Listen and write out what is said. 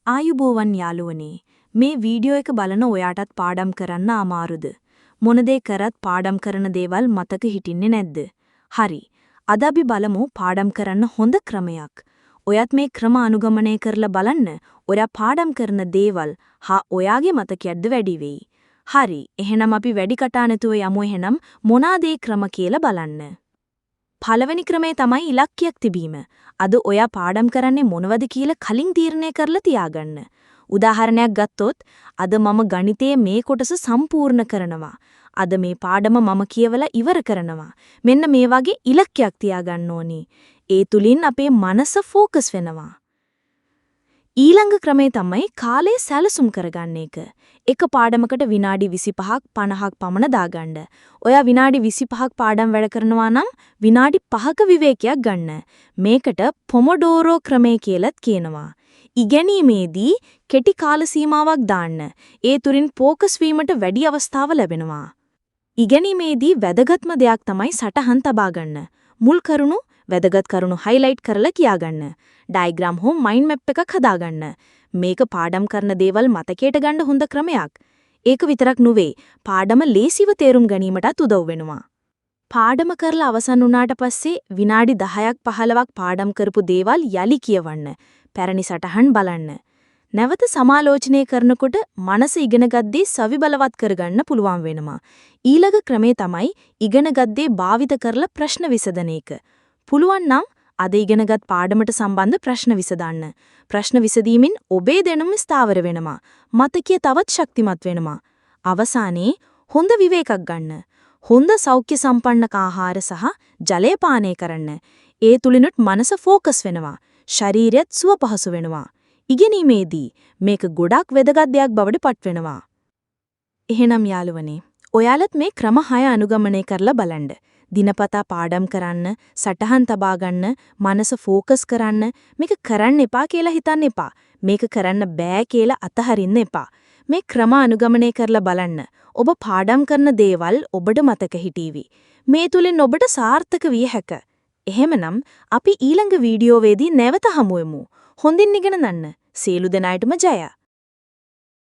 ආයුබෝවන් යාළුවනේ මේ වීඩියෝ එක බලන ඔයාටත් පාඩම් කරන්න අමාරුද මොන දේ කරත් පාඩම් කරන දේවල් මතක හිටින්නේ නැද්ද හරි අද අපි බලමු පාඩම් කරන්න හොඳ ක්‍රමයක් ඔයත් මේ ක්‍රම අනුගමනය කරලා බලන්න ඔයා පාඩම් කරන දේවල් හා ඔයාගේ මතකයක්ද වැඩි වෙයි හරි එහෙනම් අපි වැඩි කතා නැතුව යමු එහෙනම් මොනවාද ඒ ක්‍රම කියලා බලන්න පළවෙනි ක්‍රමය තමයි ඉලක්කයක් තිබීම. අද ඔයා පාඩම් කරන්නේ මොනවද කියලා කලින් තීරණය කරලා තියාගන්න. උදාහරණයක් ගත්තොත් අද මම ගණිතයේ මේ කොටස සම්පූර්ණ කරනවා. අද මේ පාඩම මම කියවලා ඉවර කරනවා. මෙන්න මේ වගේ ඉලක්කයක් තියාගන්න ඕනි. ඒ තුලින් අපේ මනස ફોકસ වෙනවා. ඊළඟ ක්‍රමය තමයි කාලය සැලසුම් කරගන්න එක. එක පාඩමකට විනාඩි 25ක් 50ක් පමණ දාගන්න. ඔයා විනාඩි 25ක් පාඩම් වැඩ කරනවා නම් විනාඩි 5ක විවේකයක් ගන්න. මේකට පොමොඩෝරෝ ක්‍රමය කියලාත් කියනවා. ඉගෙනීමේදී කෙටි කාල සීමාවක් දාන්න. ඒ තුලින් ફોકસ වීමට වැඩි අවස්ථාව ලැබෙනවා. ඉගෙනීමේදී වැදගත්ම දෙයක් තමයි සටහන් තබා ගන්න. මුල් කරුණු වැදගත් කරුණු highlight කරලා කියාගන්න. ඩයග්‍රෑම් හෝ මයින්ඩ් මැප් එකක් හදාගන්න. මේක පාඩම් කරන දේවල් මතකයට ගන්න හොඳ ක්‍රමයක්. ඒක විතරක් නෙවෙයි පාඩම ලේසිව තේරුම් ගැනීමටත් උදව් වෙනවා. පාඩම කරලා අවසන් වුණාට පස්සේ විනාඩි 10ක් 15ක් පාඩම් කරපු දේවල් යලි කියවන්න. පැරණි සටහන් බලන්න. නැවත සමාලෝචනය කරනකොට මනස ඉගෙනගත් දේ සවි බලවත් කරගන්න පුළුවන් වෙනවා. ඊළඟ ක්‍රමය තමයි ඉගෙනගත් දේ භාවිත කරලා ප්‍රශ්න විසඳන එක. පුළුවන් නම් අද ඉගෙනගත් පාඩමට සම්බන්ධ ප්‍රශ්න විසඳන්න. ප්‍රශ්න විසඳීමෙන් ඔබේ දැනුම ස්ථාවර වෙනවා. මතකය තවත් ශක්තිමත් වෙනවා. අවසානයේ හොඳ විවේකයක් ගන්න. හොඳ සෞඛ්‍ය සම්පන්න ආහාර සහ ජලය පානය කරන්න. ඒ තුලිනුත් මනස ફોકસ වෙනවා. ශරීරයත් සුව පහසු වෙනවා. ඉගෙනීමේදී මේක ගොඩක් වැදගත් දෙයක් බවට පත් වෙනවා. එහෙනම් යාළුවනේ, ඔයාලත් මේ ක්‍රම 6 අනුගමනය කරලා බලන්න. දිනපතා පාඩම් කරන්න, සටහන් තබා ගන්න, මනස ફોકસ කරන්න. මේක කරන්න එපා කියලා හිතන්න එපා. මේක කරන්න බෑ කියලා අතහරින්න එපා. මේ ක්‍රම අනුගමනය කරලා බලන්න. ඔබ පාඩම් කරන දේවල් ඔබට මතක හිටීවි. මේ තුලින් ඔබට සාර්ථක විය හැක. එහෙමනම් අපි ඊළඟ වීඩියෝවේදී නැවත හමු වෙමු. හොඳින් ඉගෙන ගන්න. සියලු දෙනාටම ජය.